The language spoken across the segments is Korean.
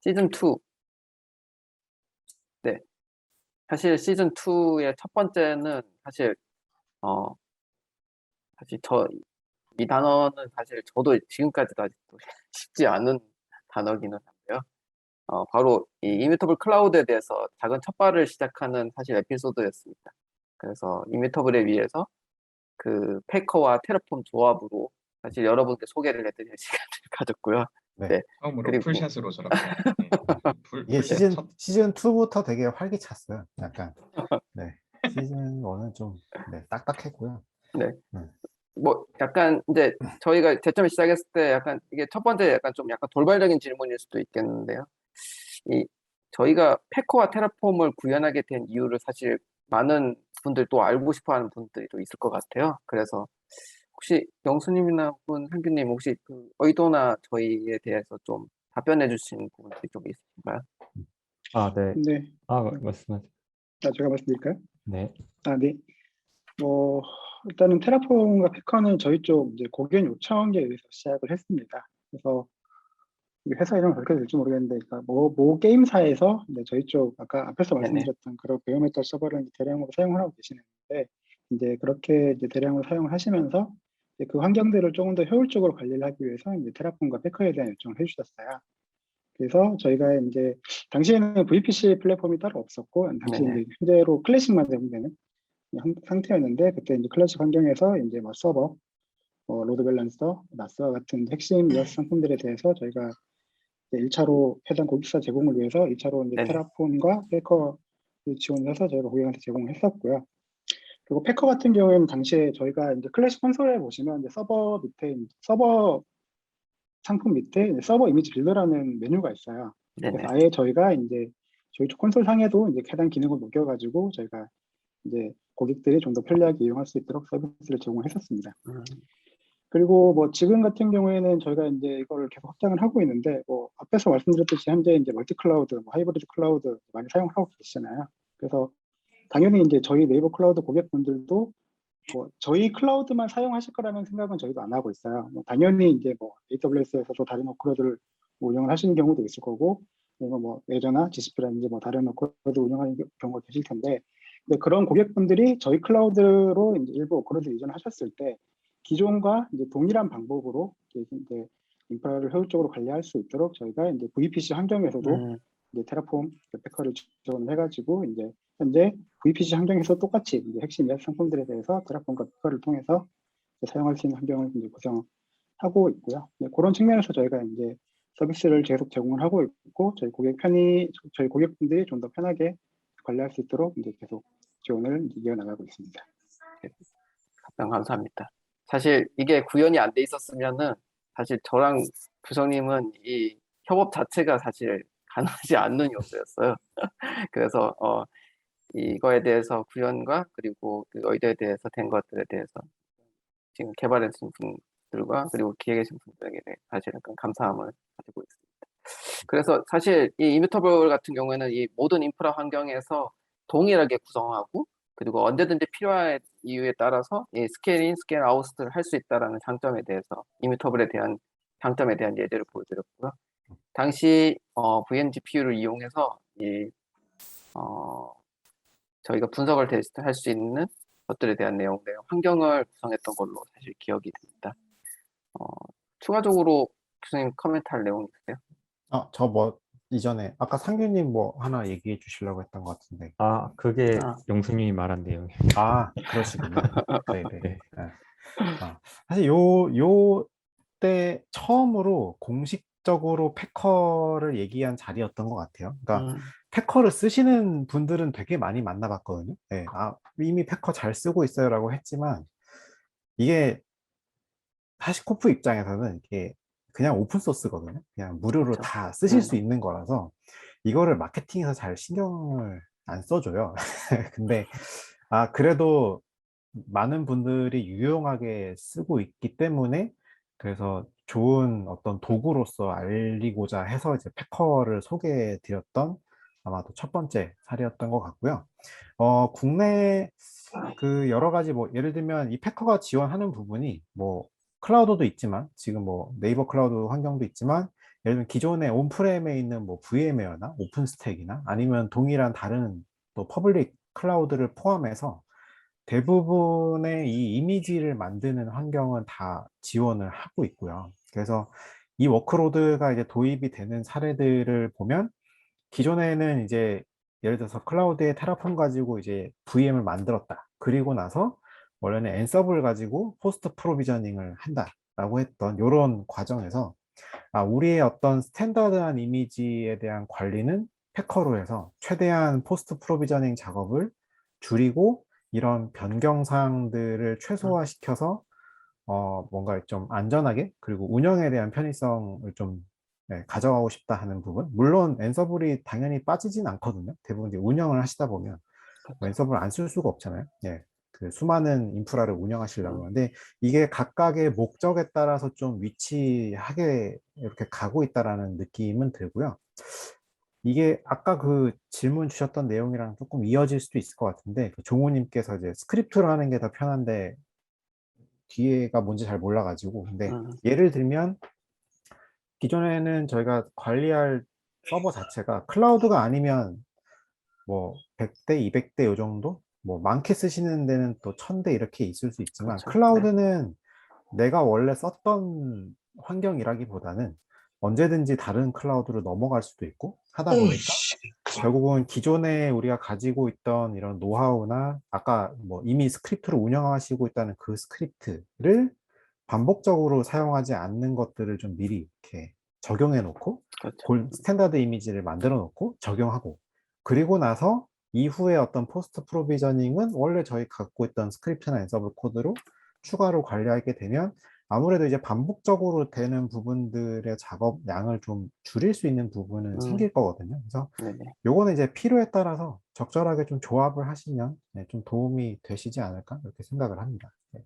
시즌 2. 네. 사실 시즌 2의 첫 번째는 어, 사실 이 단어는 사실 저도 지금까지도 아직도 쉽지 않은 단어기는 한데요. 바로 이 이뮤터블 클라우드에 대해서 작은 첫발을 시작하는 사실 에피소드였습니다. 그래서 이뮤터블에 위해서 그 패커와 테라폼 조합으로 사실 여러분께 소개를 해드릴 시간을 가졌고요. 네. 네. 처음으로 그리고 풀샷으로 저렇게 이게 풀샷 시즌 2부터 되게 활기찼어요. 약간. 네. 시즌 1은 좀 딱딱했고요. 네. 네. 뭐 약간 이제 저희가 제점에 시작했을 때 약간 이게 첫 번째 약간 좀 약간 돌발적인 질문일 수도 있겠는데요. 이 저희가 패커와 테라폼을 구현하게 된 이유를 사실 많은 분들 또 알고 싶어 하는 분들이 또 있을 것 같아요. 그래서 혹시 영수님이나 혹은 한규님 혹시 그 의도나 저희에 대해서 좀 답변해 주신 부분들이 좀 있으신가요? 아, 네. 네. 말씀하세요. 제가 말씀드릴까요? 네. 네. 일단은 테라폼과 패커는 저희 쪽 이제 고객 요청에 의해서 시작을 했습니다. 그래서 이 회사 이름을 그렇게 될지 모르겠는데, 그러니까 모 게임사에서 이제 저희 쪽 아까 앞에서 네네. 말씀드렸던 그런 베어메탈 서버를 이제 대량으로 사용을 하고 계시는데, 이제 그렇게 이제 대량으로 사용을 하시면서 이제 그 환경들을 조금 더 효율적으로 관리를 하기 위해서 이제 테라폼과 패커에 대한 요청을 해주셨어요. 그래서 저희가 이제 당시에는 VPC 플랫폼이 따로 없었고, 당시 네네. 이제 현재로 클래식만 제공되는 상태였는데, 그때 이제 클래식 환경에서 이제 뭐 서버, 로드 밸런서, 나스와 같은 핵심 ES 상품들에 대해서 저희가 1차로 해당 고객사 제공을 위해서 2차로 이제 네네. 테라폼과 패커를 지원해서 저희가 고객한테 제공을 했었고요. 그리고 패커 같은 경우에는 당시에 저희가 이제 클래식 콘솔에 보시면 이제 서버 밑에 서버 상품 밑에 이제 서버 이미지 빌더라는 메뉴가 있어요. 네네. 그래서 아예 저희가 이제 저희 쪽 콘솔 상에도 이제 해당 기능을 녹여가지고 저희가 이제 고객들이 좀 더 편리하게 이용할 수 있도록 서비스를 제공했었습니다. 그리고 뭐 지금 같은 경우에는 저희가 이제 이거를 계속 확장을 하고 있는데, 앞에서 말씀드렸듯이 현재 이제 멀티 클라우드, 하이브리드 클라우드 많이 사용하고 계시잖아요. 그래서 당연히 이제 저희 네이버 클라우드 고객분들도 저희 클라우드만 사용하실 거라는 생각은 저희도 안 하고 있어요. 당연히 이제 AWS에서도 다른 워크로드를 운영을 하시는 경우도 있을 거고, 그리고 애저나 GCP라든지 다른 워크로드 운영하는 경우가 계실 텐데, 근데 그런 고객분들이 저희 클라우드로 이제 일부 워크로드 이전하셨을 때 기존과 이제 동일한 방법으로 이제 인프라를 효율적으로 관리할 수 있도록 저희가 이제 VPC 환경에서도 이제 테라폼 패커를 지원을 해가지고 이제 현재 VPC 환경에서 똑같이 이제 핵심 예약 상품들에 대해서 테라폼과 패커를 통해서 사용할 수 있는 환경을 이제 구성하고 있고요. 그런 측면에서 저희가 이제 서비스를 계속 제공을 하고 있고, 저희 고객분들이 좀 더 편하게 관리할 수 있도록 이제 계속 지원을 이어나가고 있습니다. 답변 감사합니다. 사실 이게 구현이 안 돼 있었으면은 사실 저랑 부성님은 이 협업 자체가 사실 가능하지 않는 요소였어요. 그래서 이거에 대해서 구현과 그리고 그 의도에 대해서 된 것들에 대해서 지금 개발하신 분들과 그리고 기획에 계신 분들에게 사실 약간 감사함을 가지고 있습니다. 그래서 사실 이 이뮤터블 같은 경우에는 이 모든 인프라 환경에서 동일하게 구성하고 그리고 언제든지 필요한 이유에 따라서 이 스케일인, 스케일 아웃을 할 수 있다는 장점에 대해서 이뮤터블에 대한 장점에 대한 예제를 보여드렸고요. 당시 VMGPU를 이용해서 저희가 분석을 할 수 있는 것들에 대한 내용들, 환경을 구성했던 걸로 사실 기억이 됩니다. 추가적으로 교수님 코멘트할 내용 있으세요? 저 이전에 아까 상규님 하나 얘기해 주시려고 했던 것 같은데. 그게 영수님이 말한 내용이에요. 그러시군요. 네네. 네. 사실 때 처음으로 공식적으로 패커를 얘기한 자리였던 것 같아요. 그러니까 패커를 쓰시는 분들은 되게 많이 만나봤거든요. 네. 이미 패커 잘 쓰고 있어요라고 했지만 이게 하시코프 입장에서는 이게 그냥 오픈 소스거든요. 그냥 무료로 그렇죠. 다 쓰실 수 있는 거라서 이거를 마케팅에서 잘 신경을 안 써줘요. 근데 그래도 많은 분들이 유용하게 쓰고 있기 때문에 그래서 좋은 어떤 도구로서 알리고자 해서 이제 패커를 소개해 드렸던 아마도 첫 번째 사례였던 것 같고요. 국내 그 여러 가지 예를 들면 이 패커가 지원하는 부분이 클라우드도 있지만 지금 네이버 클라우드 환경도 있지만 예를 들면 기존에 온프렘에 있는 뭐 VM웨어나 오픈스택이나 아니면 동일한 다른 또 퍼블릭 클라우드를 포함해서 대부분의 이 이미지를 만드는 환경은 다 지원을 하고 있고요. 그래서 이 워크로드가 이제 도입이 되는 사례들을 보면 기존에는 이제 예를 들어서 클라우드에 테라폼 가지고 이제 VM을 만들었다. 그리고 나서 원래는 앤서블 가지고 포스트 프로비저닝을 한다라고 했던 이런 과정에서 우리의 어떤 스탠다드한 이미지에 대한 관리는 패커로 해서 최대한 포스트 프로비저닝 작업을 줄이고 이런 변경 사항들을 최소화시켜서 뭔가 좀 안전하게 그리고 운영에 대한 편의성을 좀 가져가고 싶다 하는 부분. 물론 앤서블이 당연히 빠지진 않거든요. 대부분 이제 운영을 하시다 보면 앤서블 안 쓸 수가 없잖아요. 예. 그 수많은 인프라를 운영하시려고 하는데 이게 각각의 목적에 따라서 좀 위치하게 이렇게 가고 있다라는 느낌은 들고요. 이게 아까 그 질문 주셨던 내용이랑 조금 이어질 수도 있을 것 같은데 그 종호님께서 이제 스크립트로 하는 게 더 편한데 뒤에가 뭔지 잘 몰라가지고 근데 예를 들면 기존에는 저희가 관리할 서버 자체가 클라우드가 아니면 뭐 100대, 200대 요 정도? 뭐 많게 쓰시는 데는 또 1000대 이렇게 있을 수 있지만 그렇죠. 클라우드는 내가 원래 썼던 환경이라기보다는 언제든지 다른 클라우드로 넘어갈 수도 있고 하다 보니까 결국은 기존에 우리가 가지고 있던 이런 노하우나 아까 뭐 이미 스크립트로 운영하시고 있다는 그 스크립트를 반복적으로 사용하지 않는 것들을 좀 미리 이렇게 적용해 놓고 그렇죠. 스탠다드 이미지를 만들어 놓고 적용하고 그리고 나서 이후에 어떤 포스트 프로비저닝은 원래 저희 갖고 있던 스크립트나 앤서블 코드로 추가로 관리하게 되면 아무래도 이제 반복적으로 되는 부분들의 작업 양을 좀 줄일 수 있는 부분은 생길 거거든요. 그래서 네네. 요거는 이제 필요에 따라서 적절하게 좀 조합을 하시면 좀 도움이 되시지 않을까 이렇게 생각을 합니다. 네.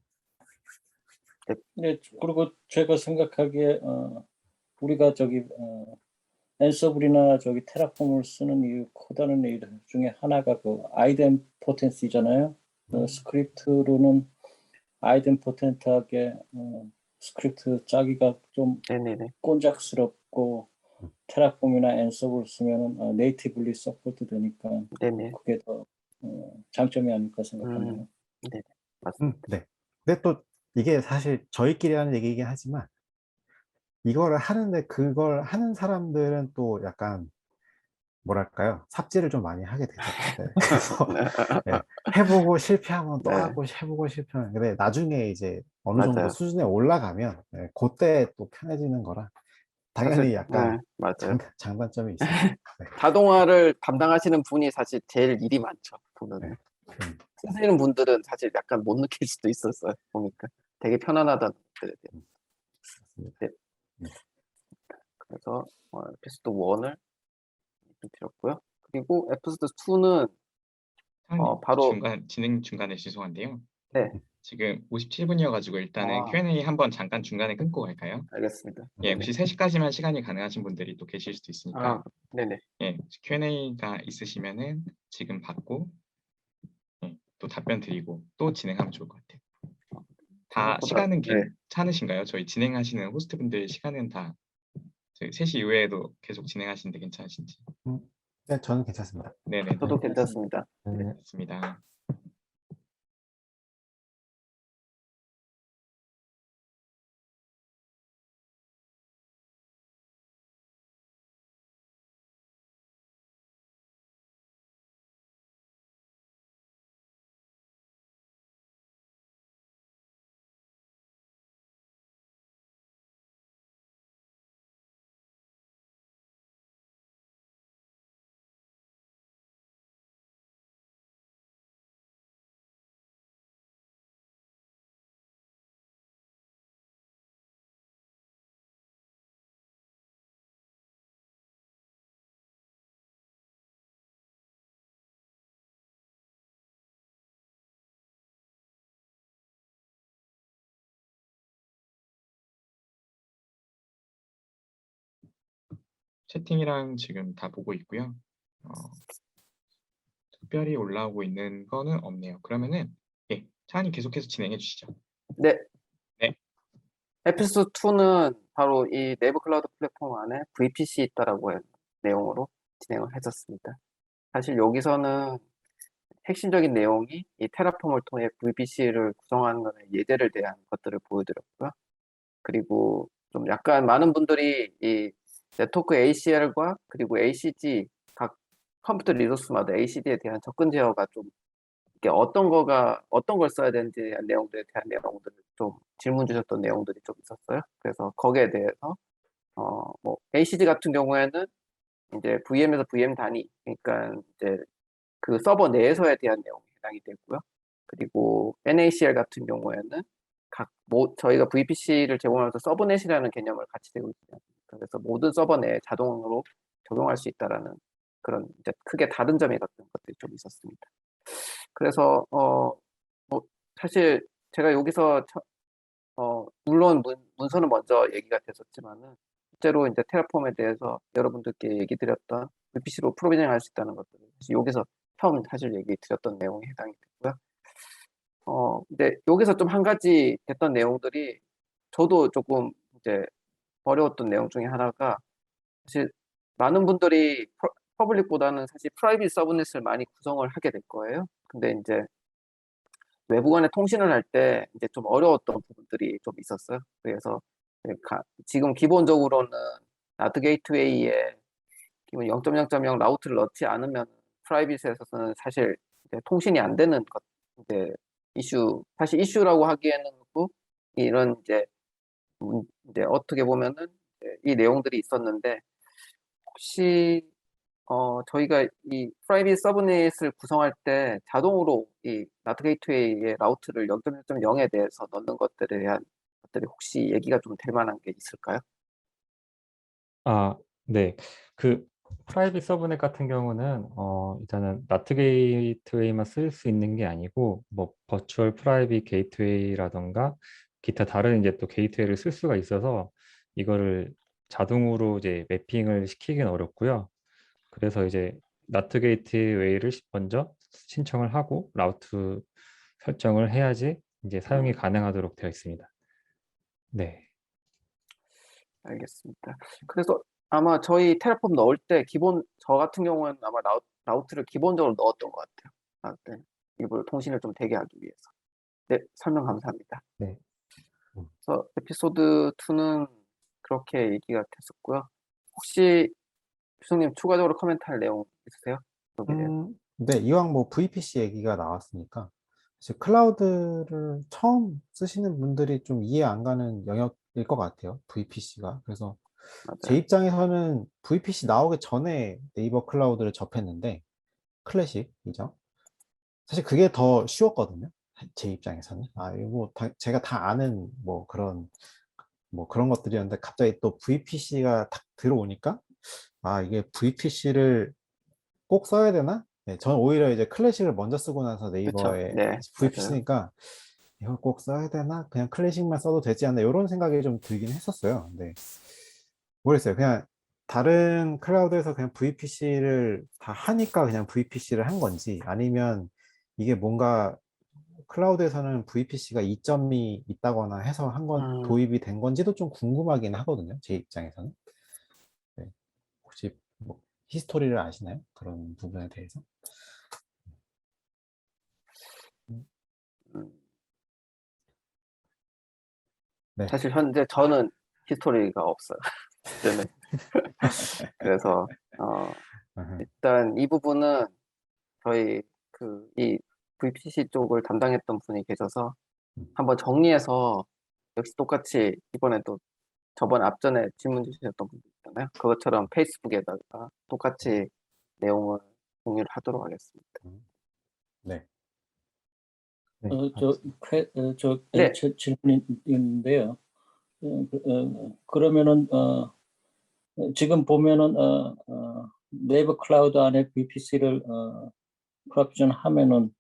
네, 그리고 제가 생각하기에 우리가 앤서블이나 테라폼을 쓰는 이유 커다란 이유 중에 하나가 그 아이덴포텐시잖아요. 스크립트로는 아이덴포텐트하게 스크립트 짜기가 좀 네네네. 꼰작스럽고 테라폼이나 앤서블 쓰면은 네이티브리 서포트 되니까 네네. 그게 더 장점이 아닐까 생각합니다. 네네. 맞습니다. 네. 근데 또 이게 사실 저희끼리 하는 얘기이긴 하지만 이거를 하는데 그걸 하는 사람들은 또 약간 뭐랄까요? 삽질을 좀 많이 하게 되죠. 네. 그래서 네. 해보고 실패하면 또 네. 하고 해보고 실패하면 근데 나중에 이제 어느 정도 맞아요. 수준에 올라가면 그때 또 편해지는 거라 당연히 사실, 약간 맞아요. 장단점이 있습니다. 네. 자동화를 담당하시는 분이 사실 제일 일이 많죠. 보면은. 네. 쓰시는 분들은 사실 약간 못 느낄 수도 있었어요. 보니까 되게 편안하다는 것들에 대해. 맞습니다. 네. 네. 그래서 에피소드 1을 드렸고요. 그리고 에피소드 2는 바로 진행 중간에 죄송한데요. 네. 지금 57분이어가지고 일단은 아. Q&A 한번 잠깐 중간에 끊고 갈까요? 알겠습니다. 예, 혹시 3시까지만 시간이 가능하신 분들이 또 계실 수도 있으니까 네네. 예, Q&A가 있으시면은 지금 받고 또 답변 드리고 또 진행하면 좋을 것 같아요. 다 생각보다, 시간은 네. 괜찮으신가요? 저희 진행하시는 호스트분들 시간은 다 3시 이후에도 계속 진행하시는데 괜찮으신지? 네, 저는 괜찮습니다. 네네. 저도 괜찮습니다. 네. 좋습니다. 채팅이랑 지금 다 보고 있고요. 특별히 올라오고 있는 거는 없네요. 그러면은 차관님 계속해서 진행해 주시죠. 네. 네. 에피소드 2는 바로 이 네이버 클라우드 플랫폼 안에 VPC 있다라고 하는 내용으로 진행을 했었습니다. 사실 여기서는 핵심적인 내용이 이 테라폼을 통해 VPC를 구성하는 것에 예제를 대한 것들을 보여드렸고요. 그리고 좀 약간 많은 분들이 이 네트워크 ACL과 그리고 ACG 각 컴퓨터 리소스마다 ACD에 대한 접근 제어가 좀 이게 어떤 걸 써야 되는지에 대한 내용들에 대한 내용들을 좀 질문 주셨던 내용들이 좀 있었어요. 그래서 거기에 대해서 뭐 ACG 같은 경우에는 이제 VM에서 VM 단위, 그러니까 이제 그 서버 내에서에 대한 내용이 해당이 되고요. 그리고 NACL 같은 경우에는 저희가 VPC를 제공하면서 서브넷이라는 개념을 같이 대고 있습니다. 그래서 모든 서버 내에 자동으로 적용할 수 있다라는 그런 이제 크게 다른 점이 같은 것들이 좀 있었습니다. 그래서 뭐 사실 제가 여기서 물론 문서는 먼저 얘기가 됐었지만은 실제로 이제 테라폼에 대해서 여러분들께 얘기 드렸던 VPC로 프로비저닝 할 수 있다는 것들을 여기서 처음 사실 얘기 드렸던 내용에 해당이 됐고요. 근데 여기서 좀 한 가지 됐던 내용들이 저도 조금 이제 어려웠던 내용 중에 하나가 사실 많은 분들이 퍼블릭보다는 사실 프라이빗 서브넷을 많이 구성을 하게 될 거예요. 근데 이제 외부 간의 통신을 할 때 이제 좀 어려웠던 부분들이 좀 있었어요. 그래서 지금 기본적으로는 나트 게이트웨이에 기본 0.0.0 라우트를 넣지 않으면 프라이빗에서는 사실 이제 통신이 안 되는 것, 이제 사실 이슈라고 하기에는 그 이런 이제 어떻게 보면은 이 내용들이 있었는데 혹시 저희가 이 프라이빗 서브넷을 구성할 때 자동으로 이 나트 게이트웨이의 라우트를 0.0.0에 대해서 넣는 것들에 대한 것들이 혹시 얘기가 좀 될 만한 게 있을까요? 아, 네. 그 프라이빗 서브넷 같은 경우는 일단은 나트 게이트웨이만 쓸 수 있는 게 아니고 뭐 버추얼 프라이빗 게이트웨이라던가 기타 다른 이제 또 게이트웨이를 쓸 수가 있어서 이거를 자동으로 이제 매핑을 시키기는 어렵고요. 그래서 이제 나트 게이트웨이를 먼저 신청을 하고 라우트 설정을 해야지 이제 사용이 가능하도록 되어 있습니다. 네. 알겠습니다. 그래서 아마 저희 테라폼 넣을 때 저 같은 경우는 아마 라우트를 기본적으로 넣었던 것 같아요. 네. 이걸 통신을 좀 되게 하기 위해서. 네, 설명 감사합니다. 네. 그래서 에피소드 2는 그렇게 얘기가 됐었고요. 혹시 교수님 추가적으로 코멘트할 내용 있으세요? 여기에 대해서. 네, 이왕 뭐 VPC 얘기가 나왔으니까 사실 클라우드를 처음 쓰시는 분들이 좀 이해 안 가는 영역일 것 같아요. VPC가. 그래서 제 맞아요. 입장에서는 VPC 나오기 전에 네이버 클라우드를 접했는데 클래식이죠. 사실 그게 더 쉬웠거든요. 제 입장에서는. 이거 제가 다 아는 뭐 그런 것들이었는데 갑자기 또 VPC가 딱 들어오니까 이게 VPC를 꼭 써야 되나? 네, 저는 오히려 이제 클래식을 먼저 쓰고 나서 그렇죠. 네이버에 네, VPC 맞아요. 쓰니까 이걸 꼭 써야 되나? 그냥 클래식만 써도 되지 않나? 이런 생각이 좀 들긴 했었어요. 근데 모르겠어요. 그냥 다른 클라우드에서 그냥 VPC를 다 하니까 그냥 VPC를 한 건지 아니면 이게 뭔가 클라우드에서는 VPC가 이점이 있다거나 해서 도입이 된 건지도 좀 궁금하긴 하거든요. 제 입장에서는. 네. 혹시 뭐 히스토리를 아시나요? 그런 부분에 대해서? 음, 네. 사실 현재 저는 히스토리가 없어요. 때문에. 그래서 아하. 일단 이 부분은 저희 이 VPC 쪽을 담당했던 분이 계셔서 한번 정리해서 역시 똑같이 이번에도 저번 앞전에 질문 주셨던 분들 있잖아요. 그것처럼 페이스북에다가 똑같이 내용을 공유를 하도록 하겠습니다. 네. 네. 네, 질문이 있는데요. 그러면은 지금 보면은 네이버 클라우드 안에 VPC를 프로비전 하면은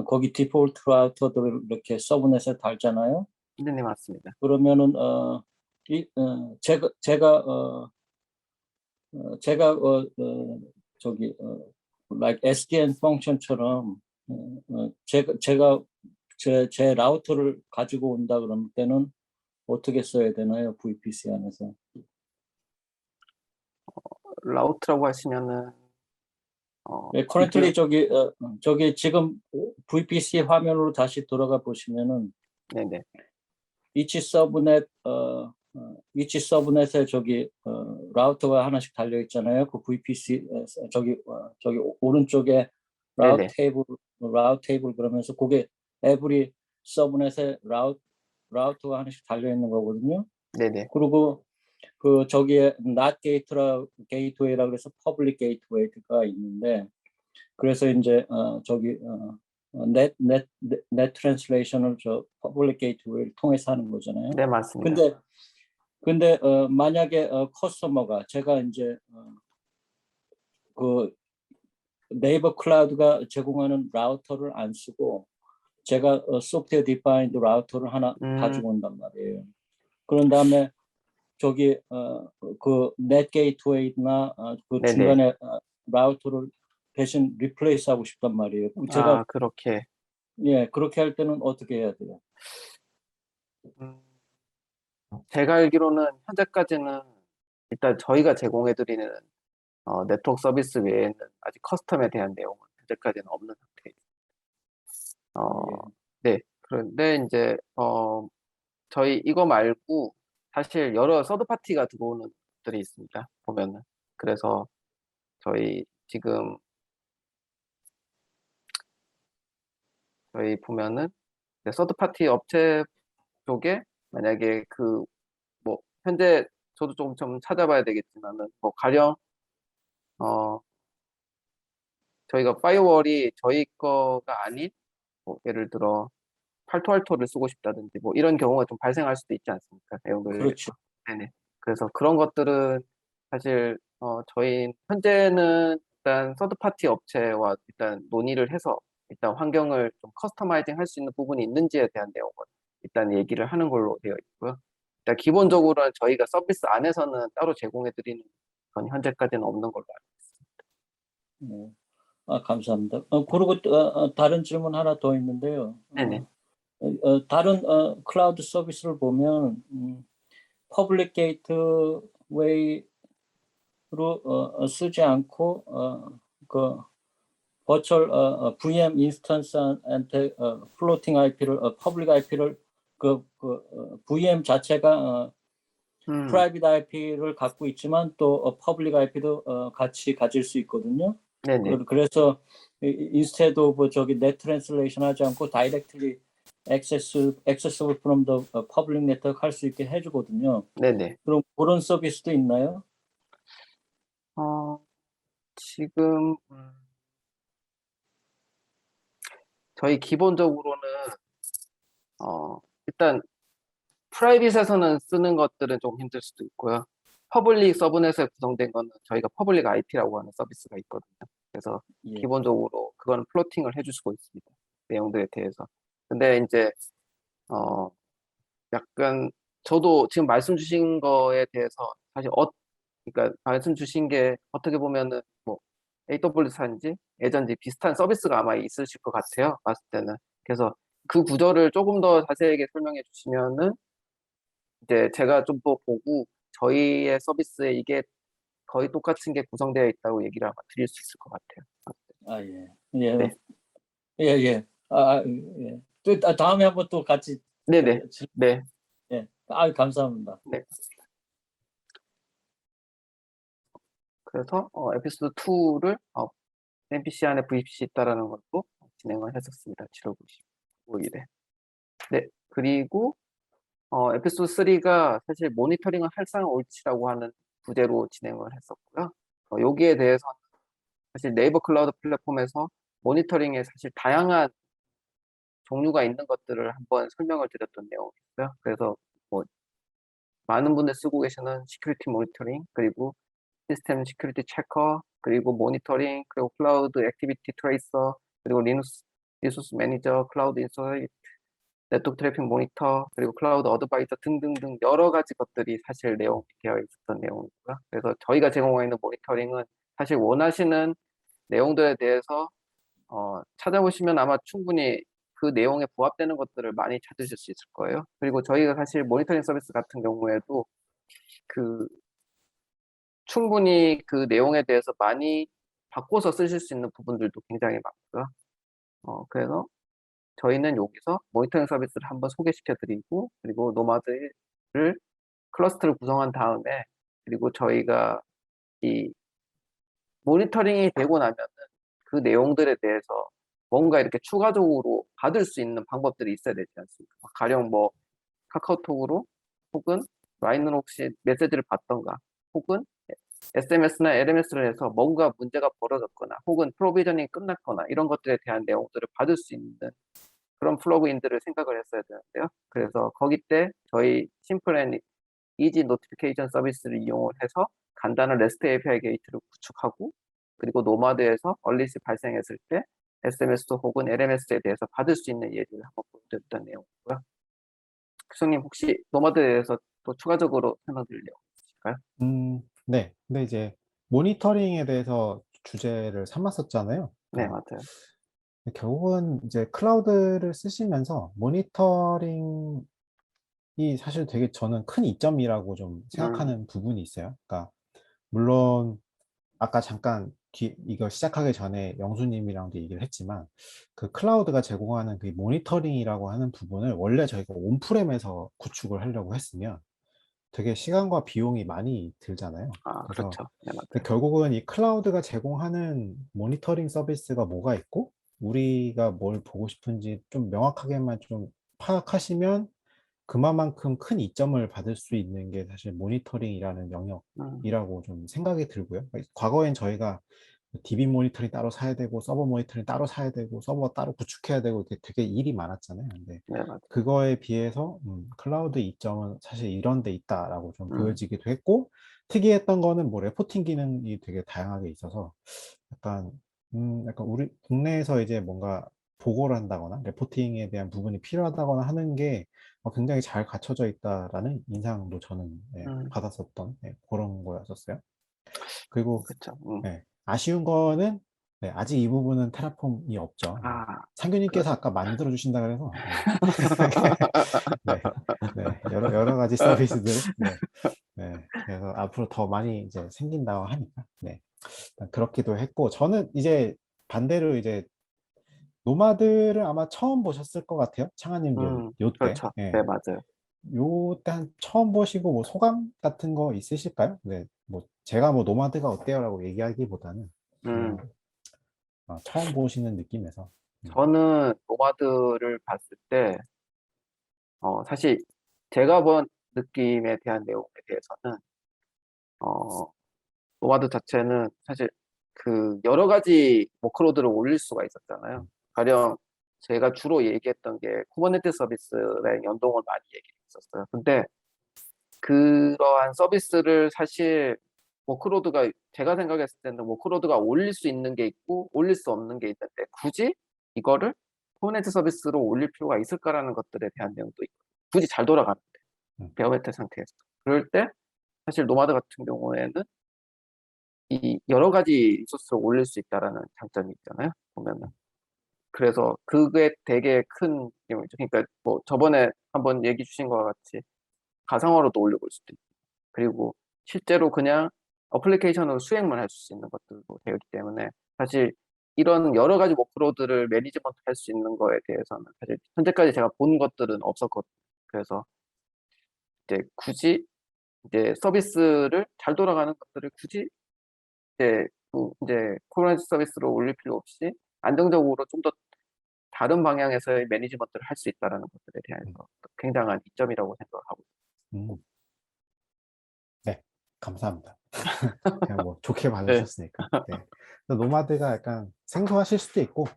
거기 디폴트 라우터들을 이렇게 서브넷에 달잖아요. 네, 맞습니다. 그러면은 제가 저기 like SDN 펑션처럼 제가 제 라우터를 가지고 온다 그럴 때는 어떻게 써야 되나요? VPC 안에서. 라우트라고 하시면은 네, 커런틀리 저기 지금 VPC 화면으로 다시 돌아가 보시면은 네네. 위치 서브넷에 저기 라우터가 하나씩 달려 있잖아요. 그 VPC 저기 오른쪽에 네네. 라우트 테이블 그러면서 그게 에브리 서브넷에 라우터가 하나씩 달려 있는 거거든요. 네네. 그리고 그 저기에 NAT 게이트웨이라 그래서 퍼블릭 게이트웨이가 있는데 그래서 이제 넷 트랜슬레이션을 저 퍼블릭 게이트웨이를 통해서 하는 거잖아요. 네, 맞습니다. 근데 만약에 커스터머가 제가 이제 그 네이버 클라우드가 제공하는 라우터를 안 쓰고 제가 소프트웨어 디파인드 라우터를 하나 가지고 온단 말이에요. 그런 다음에 저기 그 넷 게이트웨이나 그 네네. 중간에 라우터를 대신 리플레이스 하고 싶단 말이에요. 제가 그렇게. 예, 그렇게 할 때는 어떻게 해야 돼요? 제가 알기로는 현재까지는 일단 저희가 제공해드리는 네트워크 서비스 외에는 아직 커스텀에 대한 내용은 현재까지는 없는 상태입니다. 네. 그런데 이제 저희 이거 말고 사실 여러 서드 파티가 들어오는 것들이 있습니다. 보면은. 그래서 저희 지금 보면은 서드 파티 업체 쪽에 만약에 뭐 현재 저도 좀 찾아봐야 되겠지만은 뭐 가령 저희가 파이어월이 저희 거가 아닌 뭐 예를 들어 팔토알토를 쓰고 싶다든지 뭐 이런 경우가 좀 발생할 수도 있지 않습니까? 내용들에서. 그렇죠. 네네. 그래서 그런 것들은 사실 저희 현재는 일단 서드 파티 업체와 일단 논의를 해서 일단 환경을 좀 커스터마이징 할 수 있는 부분이 있는지에 대한 내용을 일단 얘기를 하는 걸로 되어 있고요. 일단 기본적으로는 저희가 서비스 안에서는 따로 제공해 드리는 건 현재까지는 없는 걸로 알고 있습니다. 감사합니다. 그리고 다른 질문 하나 더 있는데요. 네네. 다른 클라우드 서비스를 보면 퍼블릭 게이트웨이로 쓰지 않고 그 버추얼 VM 인스턴스한테 플로팅 IP를 퍼블릭 IP를 그 VM 자체가 프라이빗 IP를 갖고 있지만 또 퍼블릭 IP도 같이 가질 수 있거든요. 네네. 그래서 instead of 저기 net translation 하지 않고 directly accessible from the public network 할 수 있게 해주거든요. 네네. 그럼 그런 서비스도 있나요? 지금 저희 기본적으로는 일단 프라이빗에서는 쓰는 것들은 좀 힘들 수도 있고요. 퍼블릭 서브넷에 구성된 거는 저희가 퍼블릭 IP라고 하는 서비스가 있거든요. 그래서 예. 기본적으로 그거는 플로팅을 해주시고 있습니다. 내용들에 대해서. 근데 이제 약간 저도 지금 말씀 주신 거에 대해서 사실 그러니까 말씀 주신 게 어떻게 보면은 뭐 AWS인지 예전지 비슷한 서비스가 아마 있으실 것 같아요. 봤을 때는. 그래서 그 구조를 조금 더 자세하게 설명해 주시면은 이제 제가 좀 더 보고 저희의 서비스에 이게 거의 똑같은 게 구성되어 있다고 얘기를 아마 드릴 수 있을 것 같아요. 예. 예. 네. 예. 예. 또 다음에 한번 또 같이. 네네. 네. 예. 감사합니다. 네. 그래서 에피소드 2를 NPC 안에 VPC 있다라는 것도 진행을 했었습니다. 7월 95일에. 네. 그리고 에피소드 3가 사실 모니터링은 할상 옳지라고 하는 부제로 진행을 했었고요. 여기에 대해서는 사실 네이버 클라우드 플랫폼에서 모니터링에 사실 다양한 종류가 있는 것들을 한번 설명을 드렸던 내용이 있어요. 그래서 뭐 많은 분들 쓰고 계시는 시큐리티 모니터링, 그리고 시스템 시큐리티 체커, 그리고 모니터링, 그리고 클라우드 액티비티 트레이서, 그리고 리소스 매니저, 클라우드 인사이트, 네트워크 트래픽 모니터, 그리고 클라우드 어드바이저 등등등 여러 가지 것들이 사실 내용이 되어 있었던 내용이고요. 그래서 저희가 제공하고 있는 모니터링은 사실 원하시는 내용들에 대해서 찾아보시면 아마 충분히 그 내용에 부합되는 것들을 많이 찾으실 수 있을 거예요. 그리고 저희가 사실 모니터링 서비스 같은 경우에도 그 충분히 그 내용에 대해서 많이 바꿔서 쓰실 수 있는 부분들도 굉장히 많고요. 그래서 저희는 여기서 모니터링 서비스를 한번 소개시켜 드리고, 그리고 노마드를 클러스터를 구성한 다음에, 그리고 저희가 이 모니터링이 되고 나면은 그 내용들에 대해서 뭔가 이렇게 추가적으로 받을 수 있는 방법들이 있어야 되지 않습니까? 가령 뭐 카카오톡으로, 혹은 라인으로 혹시 메시지를 받던가, 혹은 SMS나 LMS를 해서 뭔가 문제가 벌어졌거나, 혹은 프로비저닝이 끝났거나, 이런 것들에 대한 내용들을 받을 수 있는 그런 플러그인들을 생각을 했어야 되는데요. 그래서 거기 때 저희 심플 앤 이지 노티피케이션 서비스를 이용을 해서 간단한 REST API 게이트를 구축하고, 그리고 노마드에서 얼릿이 발생했을 때 SMS 혹은 LMS에 대해서 받을 수 있는 예를 한번 보여드렸던 내용이고요. 교수님 혹시 노마드에 대해서 또 추가적으로 설명드릴 내용 있으실까요? 네. 근데 이제 모니터링에 대해서 주제를 삼았었잖아요. 네, 그러니까 맞아요. 결국은 이제 클라우드를 쓰시면서 모니터링이 사실 되게 저는 큰 이점이라고 좀 생각하는 부분이 있어요. 그러니까 물론 아까 잠깐 이거 시작하기 전에 영수님이랑도 얘기를 했지만, 그 클라우드가 제공하는 그 모니터링이라고 하는 부분을 원래 저희가 온프렘에서 구축을 하려고 했으면 되게 시간과 비용이 많이 들잖아요. 그래서 그렇죠. 네, 근데 맞아요. 결국은 이 클라우드가 제공하는 모니터링 서비스가 뭐가 있고 우리가 뭘 보고 싶은지 좀 명확하게만 좀 파악하시면 그만큼 큰 이점을 받을 수 있는 게 사실 모니터링이라는 음, 영역이라고 좀 생각이 들고요. 과거엔 저희가 DB 모니터링 따로 사야 되고 서버 모니터링 따로 사야 되고 서버 따로 구축해야 되고 되게 일이 많았잖아요. 근데 네, 맞아요. 그거에 비해서 클라우드 이점은 사실 이런 데 있다라고 좀 음, 보여지기도 했고, 특이했던 거는 뭐 레포팅 기능이 되게 다양하게 있어서 약간 약간 우리 국내에서 이제 뭔가 보고를 한다거나 레포팅에 대한 부분이 필요하다거나 하는 게 굉장히 잘 갖춰져 있다라는 인상도 저는 받았었던 그런 거였었어요. 그리고 그렇죠. 아쉬운 거는 아직 이 부분은 테라폼이 없죠. 상규님께서 그렇죠. 아까 만들어 주신다 그래서 네, 여러 가지 서비스들 그래서 앞으로 더 많이 이제 생긴다고 하니까 일단 그렇기도 했고, 저는 이제 반대로 이제 노마드를 아마 처음 보셨을 것 같아요. 창아님도 요때 그렇죠. 네, 맞아요. 요때 한 처음 보시고 뭐 소감 같은 거 있으실까요? 네, 뭐 제가 뭐 노마드가 어때요라고 얘기하기보다는 그냥 처음 보시는 느낌에서. 저는 노마드를 봤을 때, 사실 제가 본 느낌에 대한 내용에 대해서는, 어, 노마드 자체는 사실 그 여러 가지 워크로드를 올릴 수가 있었잖아요. 가령 제가 주로 얘기했던 게 쿠버네티스 서비스랑 연동을 많이 얘기했었어요. 근데 그러한 서비스를 사실 워크로드가, 제가 생각했을 때는 워크로드가 올릴 수 있는 게 있고 올릴 수 없는 게 있는데, 굳이 이거를 쿠버네티스 서비스로 올릴 필요가 있을까라는 것들에 대한 내용도 있고, 굳이 잘 돌아가는데 베어메탈 상태에서, 그럴 때 사실 노마드 같은 경우에는 이 여러 가지 리소스를 올릴 수 있다라는 장점이 있잖아요, 보면은. 그래서 그게 되게 큰 내용이죠. 그러니까 뭐 저번에 한번 얘기 주신 것과 같이 가상화로도 올려볼 수도 있고, 그리고 실제로 그냥 어플리케이션으로 수행만 할 수 있는 것들도 되어 있기 때문에, 사실 이런 여러 가지 워크로드를 매니지먼트 할 수 있는 거에 대해서는 사실 현재까지 제가 본 것들은 없었거든요. 그래서 이제 굳이 이제 서비스를 잘 돌아가는 것들을 굳이 이제 코로나 서비스로 올릴 필요 없이 안정적으로 좀 더 다른 방향에서의 매니지먼트를 할 수 있다는 것들에 대해서 굉장한 이점이라고 생각하고 있습니다. 음, 네, 감사합니다. 그냥 뭐 좋게 네, 봐주셨으니까. 네. 그래서 노마드가 약간 생소하실 수도 있고,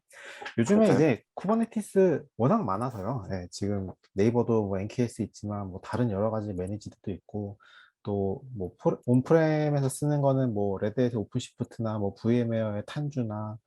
요즘에 맞아요. 이제 쿠버네티스 워낙 많아서요. 지금 네이버도 뭐 NKS 있지만 뭐 다른 여러 가지 매니지드도 있고, 또 뭐 온프렘에서 쓰는 거는 뭐 레드햇의 오픈시프트나 뭐 VM웨어의 탄주나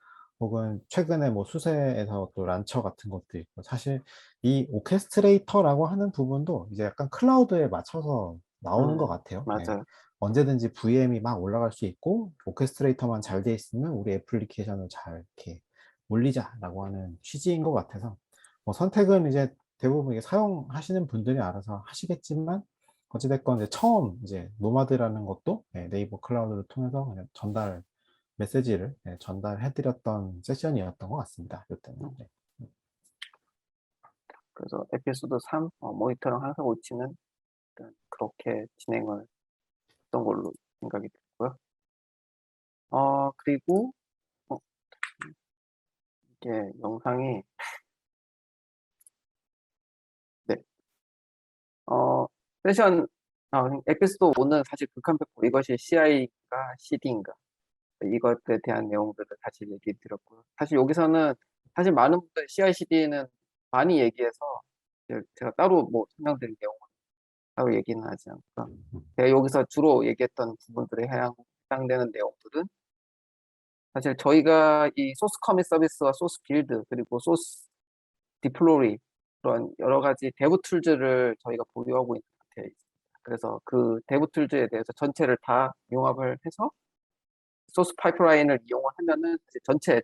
혹은 최근에 뭐 수세에서 또 란처 같은 것도 있고, 사실 이 오케스트레이터라고 하는 부분도 이제 약간 클라우드에 맞춰서 나오는 것 같아요. 맞아요. 언제든지 VM이 막 올라갈 수 있고 오케스트레이터만 잘 돼 있으면 우리 애플리케이션을 잘 이렇게 올리자라고 하는 취지인 것 같아서 뭐 선택은 이제 대부분 이게 사용하시는 분들이 알아서 하시겠지만 어찌됐건 이제 처음 이제 노마드라는 것도 네이버 클라우드를 통해서 그냥 메시지를 전달해드렸던 세션이었던 것 같습니다. 이때는. 네. 그래서 에피소드 3 모니터링 항상 올치는 그렇게 진행을 했던 걸로 생각이 들고요. 그리고 이게 영상이 네. 세션 에피소드 5는 사실 극한백보 이것이 CI가 CD인가 이것에 대한 내용들을 다시 얘기 드렸고요. 사실 여기서는 사실 많은 분들 CI/CD는 많이 얘기해서 제가 따로 뭐 설명드릴 내용은 따로 얘기는 하지 않고요. 제가 여기서 주로 얘기했던 부분들에 해당되는 내용들은 사실 저희가 이 소스 커밋 서비스와 소스 빌드 그리고 소스 디플로리 그런 여러 가지 데브 툴즈를 저희가 보유하고 있는 상태에 있습니다. 그래서 그 데브 툴즈에 대해서 전체를 다 융합을 해서 소스 파이프라인을 이용을 하면은 전체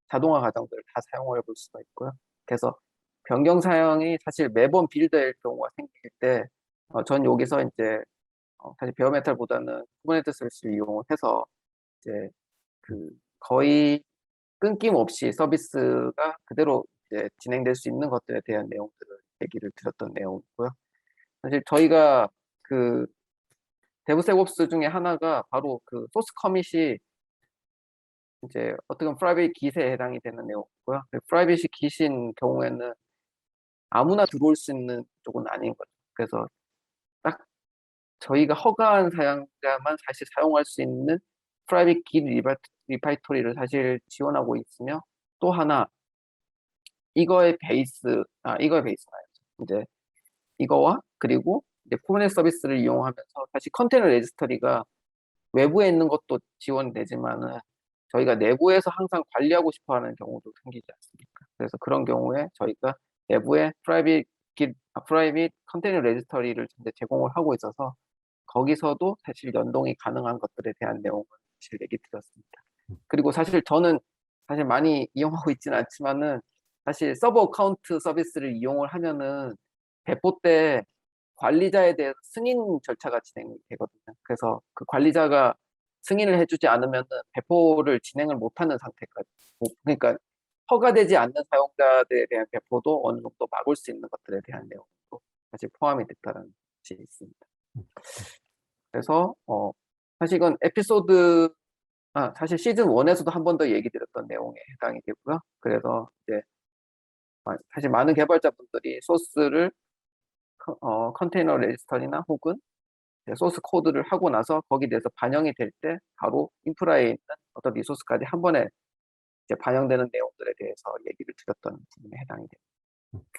자동화 과정들을 다 사용을 해볼 수가 있고요. 그래서 변경 사양이 사실 매번 빌드일 경우가 생길 때, 전 여기서 이제 사실 베어메탈보다는 쿠버네티스를 이용을 해서 이제 그 거의 끊김없이 서비스가 그대로 이제 진행될 수 있는 것들에 대한 내용들을 얘기를 드렸던 내용이고요. 사실 저희가 그 데브세옵스 중에 하나가 바로 그 소스 커밋이 이제 어떻게 보면 프라이빗 깃에 해당이 되는 내용이고요. 프라이빗이 깃인 경우에는 아무나 들어올 수 있는 쪽은 아닌 거죠. 그래서 딱 저희가 허가한 사용자만 사실 사용할 수 있는 프라이빗 깃 리파이토리를 사실 지원하고 있으며 또 하나 이거의 베이스가 이제 이거와 그리고 이제 쿠버네티스 서비스를 이용하면서 사실 컨테이너 레지스터리가 외부에 있는 것도 지원되지만은 저희가 내부에서 항상 관리하고 싶어 하는 경우도 생기지 않습니까? 그래서 그런 경우에 저희가 내부에 프라이빗 컨테이너 레지스터리를 현재 제공을 하고 있어서 거기서도 사실 연동이 가능한 것들에 대한 내용을 사실 얘기 드렸습니다. 그리고 사실 저는 사실 많이 이용하고 있지는 않지만은 사실 서버 어카운트 서비스를 이용을 하면은 배포 때 관리자에 대해서 승인 절차가 진행되거든요. 그래서 그 관리자가 승인을 해주지 않으면 배포를 진행을 못하는 상태까지. 그러니까 허가되지 않는 사용자들에 대한 배포도 어느 정도 막을 수 있는 것들에 대한 내용도 사실 포함이 됐다는 것이 있습니다. 그래서 사실 이건 사실 시즌 1에서도 한 번 더 얘기 드렸던 내용에 해당이 되고요. 그래서 이제 사실 많은 개발자분들이 소스를 컨테이너 레지스터리나 혹은 소스 코드를 하고 나서 거기에 대해서 반영이 될 때 바로 인프라에 있는 어떤 리소스까지 한 번에 이제 반영되는 내용들에 대해서 얘기를 드렸던 부분에 해당이 됩니다.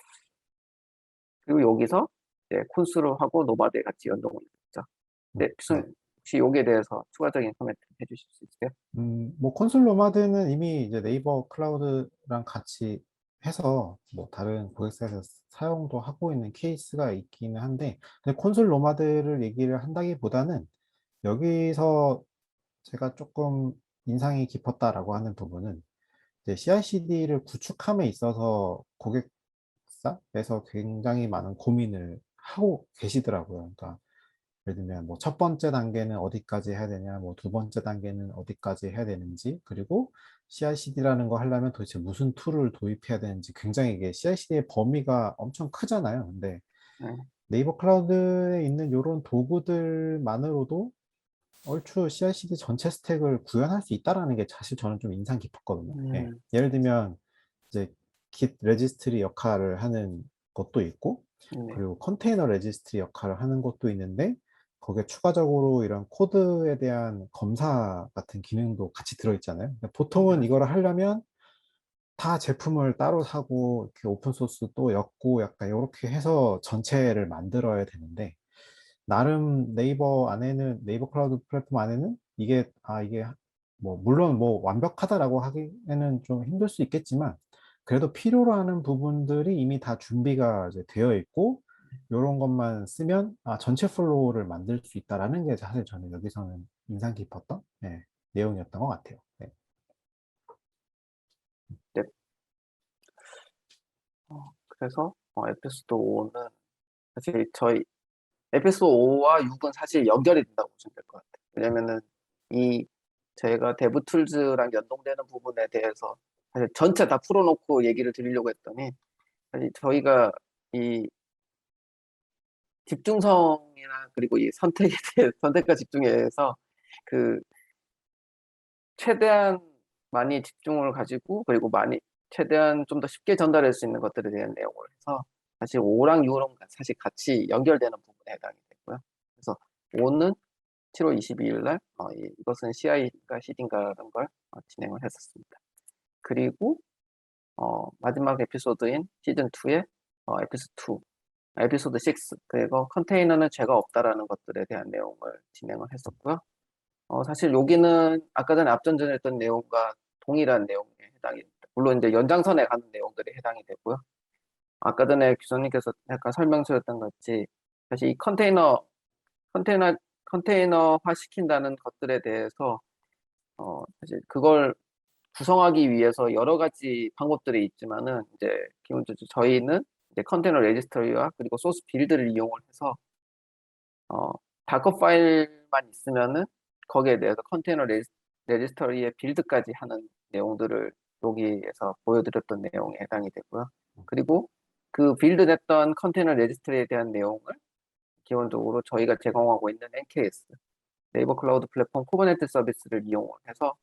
그리고 여기서 이제 콘스루하고 노바드에 같이 연동을 했죠. 네, 혹시 여기에 대해서 추가적인 코멘트 해주실 수 있어요? 뭐 콘솔 노마드는 이미 이제 네이버 클라우드랑 같이 해서 뭐 다른 고객사에서 사용도 하고 있는 케이스가 있기는 한데, 근데 콘솔 노마드를 얘기를 한다기보다는 여기서 제가 조금 인상이 깊었다라고 하는 부분은 이제 CI/CD를 구축함에 있어서 고객사에서 굉장히 많은 고민을 하고 계시더라고요. 그러니까 예를 들면 뭐 첫 번째 단계는 어디까지 해야 되냐, 뭐 두 번째 단계는 어디까지 해야 되는지, 그리고 CI/CD라는 거 하려면 도대체 무슨 툴을 도입해야 되는지 굉장히 이게 CI/CD의 범위가 엄청 크잖아요. 근데 네. 네이버 클라우드에 있는 이런 도구들만으로도 얼추 CI/CD 전체 스택을 구현할 수 있다라는 게 사실 저는 좀 인상 깊었거든요. 예. 예를 들면 이제 Git 레지스트리 역할을 하는 것도 있고, 네. 그리고 컨테이너 레지스트리 역할을 하는 것도 있는데, 거기에 추가적으로 이런 코드에 대한 검사 같은 기능도 같이 들어있잖아요. 근데 보통은 이거를 하려면 다 제품을 따로 사고 이렇게 오픈소스 또 엮고 약간 이렇게 해서 전체를 만들어야 되는데, 나름 네이버 클라우드 플랫폼 안에는 이게 뭐 물론 뭐 완벽하다라고 하기에는 좀 힘들 수 있겠지만, 그래도 필요로 하는 부분들이 이미 다 준비가 이제 되어 있고, 이런 것만 쓰면 전체 플로우를 만들 수 있다라는 게 사실 저는 여기서는 인상 깊었던 내용이었던 것 같아요. 네. 네. 그래서 에피소드 5는 사실 저희 에피소드 5와 6은 사실 연결이 된다고 보시면 될 것 같아요. 왜냐면은 이 저희가 데브 툴즈랑 연동되는 부분에 대해서 사실 전체 다 풀어놓고 얘기를 드리려고 했더니 사실 저희가 이 집중성이나 그리고 이 선택에 대해 선택과 집중에 대해서 그 최대한 많이 집중을 가지고 그리고 많이 최대한 좀 더 쉽게 전달할 수 있는 것들에 대한 내용을 해서 사실 5랑 6은 사실 같이 연결되는 부분에 해당이 되고요. 그래서 5는 7월 22일 날 이것은 CI인가 CD인가라는 걸 진행을 했었습니다. 그리고 마지막 에피소드인 시즌 2의 에피소드 2, 에피소드 6 그리고 컨테이너는 죄가 없다라는 것들에 대한 내용을 진행을 했었고요. 사실 여기는 아까 전에 앞전전에 했던 내용과 동일한 내용에 해당이 됩니다. 물론 이제 연장선에 가는 내용들이 해당이 되고요. 아까 전에 규선님께서 약간 설명 주셨던 것 같이 사실 이 컨테이너화 시킨다는 것들에 대해서 사실 그걸 구성하기 위해서 여러 가지 방법들이 있지만은 이제 기본적으로 저희는 이제 컨테이너 레지스터리와 그리고 소스 빌드를 이용을 해서 다커 파일만 있으면은 거기에 대해서 컨테이너 레지스터리의 빌드까지 하는 내용들을 여기에서 보여드렸던 내용에 해당이 되고요. 그리고 그 빌드됐던 컨테이너 레지스터리에 대한 내용을 기본적으로 저희가 제공하고 있는 NKS 네이버 클라우드 플랫폼 쿠버네티스 서비스를 이용해서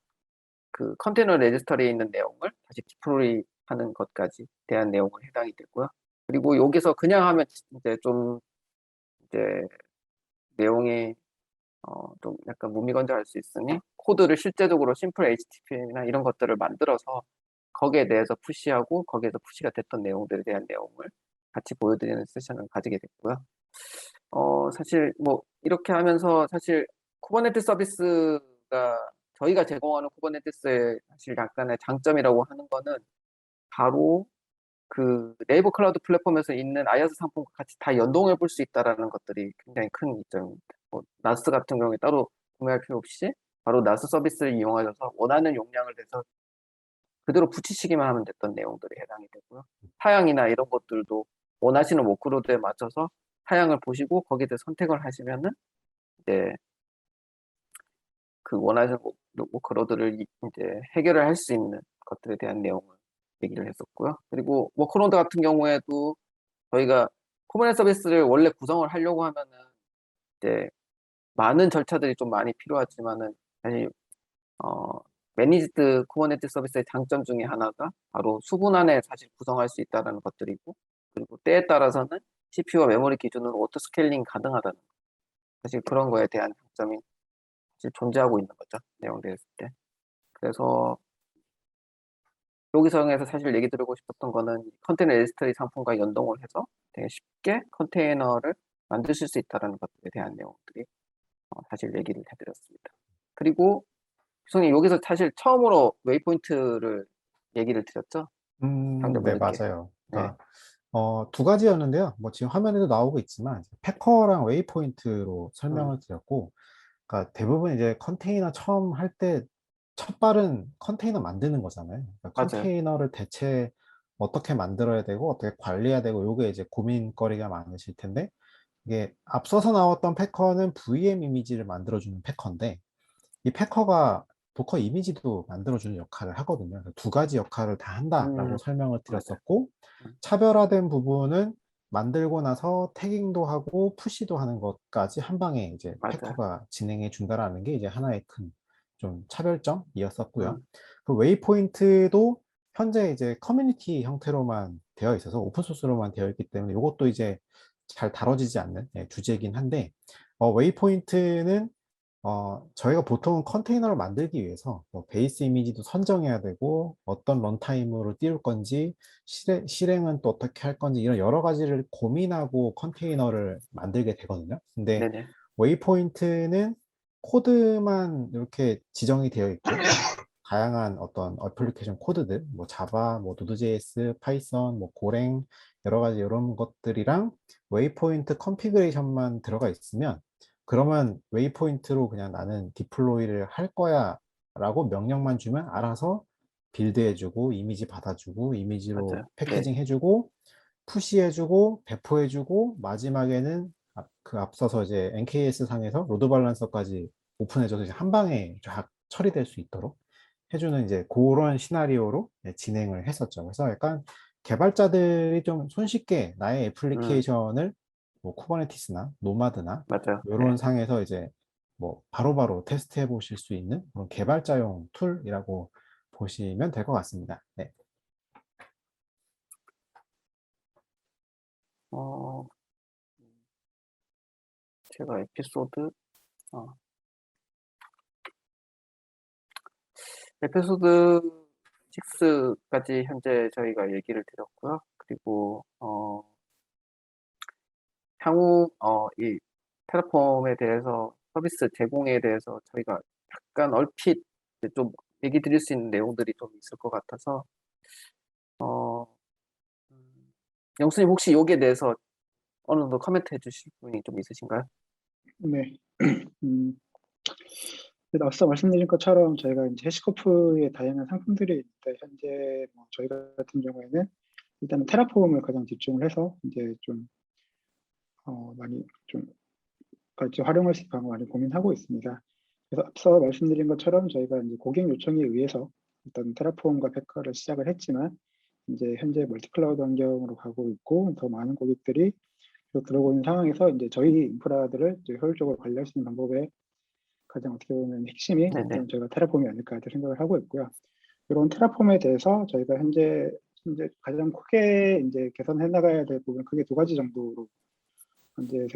그 컨테이너 레지스터리에 있는 내용을 다시 디플로이 하는 것까지 대한 내용을 해당이 되고요. 그리고 여기서 그냥 하면 이제 좀 이제 내용이 좀 약간 무미건조할 수 있으니 코드를 실제적으로 심플 HTTP나 이런 것들을 만들어서 거기에 대해서 푸시하고 거기에서 푸시가 됐던 내용들에 대한 내용을 같이 보여드리는 세션을 가지게 됐고요. 사실 뭐 이렇게 하면서 사실 쿠버네티스 서비스가 저희가 제공하는 쿠버네티스의 사실 약간의 장점이라고 하는 거는 바로 그 네이버 클라우드 플랫폼에서 있는 아이아스 상품과 같이 다 연동해 볼 수 있다라는 것들이 굉장히 큰 이점입니다. 나스 같은 경우에 따로 구매할 필요 없이 바로 나스 서비스를 이용하셔서 원하는 용량을 내서 그대로 붙이시기만 하면 됐던 내용들이 해당이 되고요. 사양이나 이런 것들도 원하시는 워크로드에 맞춰서 사양을 보시고 거기에 대해 선택을 하시면은 이제 그 원하시는 워크로드를 이제 해결을 할 수 있는 것들에 대한 내용을 얘기를 했었고요. 그리고 워크로드 같은 경우에도 저희가 쿠버네티스 서비스를 원래 구성을 하려고 하면은 이제 많은 절차들이 좀 많이 필요하지만은 사실 매니지드 쿠버네티스 서비스의 장점 중에 하나가 바로 수분 안에 사실 구성할 수 있다는 것들이고 그리고 때에 따라서는 CPU와 메모리 기준으로 오토 스케일링 가능하다는 거. 사실 그런 거에 대한 장점이 사실 존재하고 있는 거죠. 내용들을 했을 때. 그래서 여기서에서 사실 얘기 드리고 싶었던 거는 컨테이너 레지스터리 상품과 연동을 해서 되게 쉽게 컨테이너를 만드실 수 있다는 것들에 대한 내용들이 사실 얘기를 해드렸습니다. 그리고 교수님 여기서 사실 처음으로 웨이포인트를 얘기를 드렸죠? 네, 상대분들께. 맞아요. 네. 그러니까 두 가지였는데요. 뭐 지금 화면에도 나오고 있지만 패커랑 웨이포인트로 설명을 드렸고, 그러니까 대부분 이제 컨테이너 처음 할 때 첫 발은 컨테이너 만드는 거잖아요. 그러니까 맞아요. 컨테이너를 대체 어떻게 만들어야 되고 어떻게 관리해야 되고 요게 이제 고민거리가 많으실 텐데, 이게 앞서서 나왔던 패커는 VM 이미지를 만들어주는 패커인데, 이 패커가 도커 이미지도 만들어주는 역할을 하거든요. 그래서 두 가지 역할을 다 한다라고 설명을 맞아요. 드렸었고, 차별화된 부분은 만들고 나서 태깅도 하고 푸시도 하는 것까지 한 방에 이제 맞아요. 패커가 진행해 준다라는 게 이제 하나의 큰 좀 차별점이었었고요. 음. 그 웨이포인트도 현재 이제 커뮤니티 형태로만 되어 있어서 오픈소스로만 되어 있기 때문에 이것도 이제 잘 다뤄지지 않는 주제이긴 한데, 웨이포인트는 저희가 보통 컨테이너를 만들기 위해서 뭐 베이스 이미지도 선정해야 되고 어떤 런타임으로 띄울 건지 실행은 또 어떻게 할 건지 이런 여러 가지를 고민하고 컨테이너를 만들게 되거든요. 근데 네네. 웨이포인트는 코드만 이렇게 지정이 되어 있고 다양한 어떤 어플리케이션 코드들, 뭐 자바, 뭐 노드.js, 파이썬, 뭐 고랭 여러 가지 이런 것들이랑 웨이포인트 컨피그레이션만 들어가 있으면 그러면 웨이포인트로 그냥 나는 디플로이를 할 거야 라고 명령만 주면 알아서 빌드해주고 이미지 받아주고 이미지로 맞아요. 네. 패키징 해주고 푸시해주고 배포해주고 마지막에는 그 앞서서 이제 NKS 상에서 로드 밸런서까지 오픈해줘서 이제 한 방에 쫙 처리될 수 있도록 해주는 이제 그런 시나리오로 진행을 했었죠. 그래서 약간 개발자들이 좀 손쉽게 나의 애플리케이션을 뭐 쿠버네티스나 노마드나 맞아요. 이런 상에서 이제 뭐 바로바로 테스트해 보실 수 있는 그런 개발자용 툴이라고 보시면 될 것 같습니다. 네. 어, 제가 에피소드, 어, 에피소드 6까지 현재 저희가 얘기를 드렸고요. 그리고, 향후, 이 테라폼에 대해서 서비스 제공에 대해서 저희가 약간 얼핏 이제 좀 얘기 드릴 수 있는 내용들이 좀 있을 것 같아서, 어, 영수님 혹시 여기에 대해서 어느 정도 코멘트 해주실 분이 좀 있으신가요? 네. 음, 앞서 말씀드린 것처럼 저희가 이제 해시코프의 다양한 상품들이 있는데 현재 뭐 저희 같은 경우에는 일단 테라폼을 가장 집중을 해서 이제 좀 많이 좀 같이 활용할 수 있는 방법 많이 고민하고 있습니다. 그래서 앞서 말씀드린 것처럼 저희가 이제 고객 요청에 의해서 일단 테라폼과 베커를 시작을 했지만 이제 현재 멀티클라우드 환경으로 가고 있고 더 많은 고객들이 들어오고 있는 상황에서 이제 저희 인프라들을 이제 효율적으로 관리할 수 있는 방법의 가장 어떻게 보면 핵심이 네네. 일단 저희가 테라폼이 아닐까 이렇게 생각을 하고 있고요. 이런 테라폼에 대해서 저희가 현재 가장 크게 이제 개선해 나가야 될 부분 크게 두 가지 정도로 이제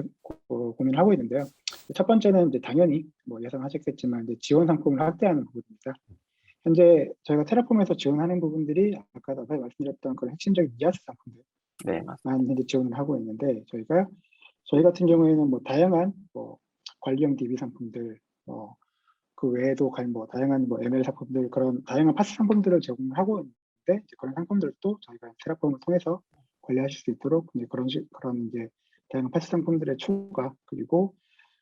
고민을 하고 있는데요. 첫 번째는 이제 당연히 뭐 예상하셨겠지만 이제 지원 상품을 확대하는 부분입니다. 현재 저희가 테라폼에서 지원하는 부분들이 아까 앞에 말씀드렸던 그런 핵심적인 이하스 상품들만 네, 맞습니다. 현재 지원을 하고 있는데 저희 같은 경우에는 뭐 다양한 뭐 관리형 DB 상품들 그 외에도 뭐 다양한 뭐 ML 상품들 그런 다양한 파스 상품들을 제공하고 있는데 이제 그런 상품들도 저희가 테라폼을 통해서 관리하실 수 있도록 이제 그런 이제 다양한 파스 상품들의 추가 그리고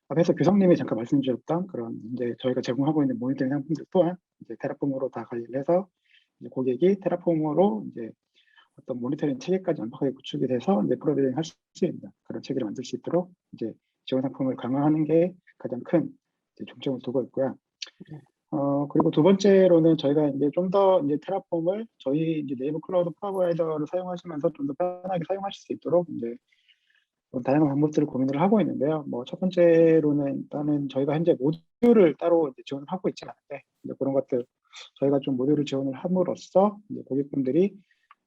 앞에서 규성님이 잠깐 말씀 주셨던 그런 이제 저희가 제공하고 있는 모니터링 상품들 또한 이제 테라폼으로 다 관리를 해서 이제 고객이 테라폼으로 이제 어떤 모니터링 체계까지 완벽하게 구축이 돼서 이제 프로그래밍 할 수 있는 그런 체계를 만들 수 있도록 이제 지원 상품을 강화하는 게 가장 큰 이제 중점을 두고 있고요. 그리고 두 번째로는 저희가 이제 좀 더 이제 테라폼을 저희 이제 네이버 클라우드 프로바이더를 사용하시면서 좀 더 편하게 사용하실 수 있도록 이제 다양한 방법들을 고민을 하고 있는데요. 뭐 첫 번째로는 일단은 저희가 현재 모듈을 따로 이제 지원을 하고 있지 않은데 이제 그런 것들 저희가 좀 모듈을 지원을 함으로써 이제 고객분들이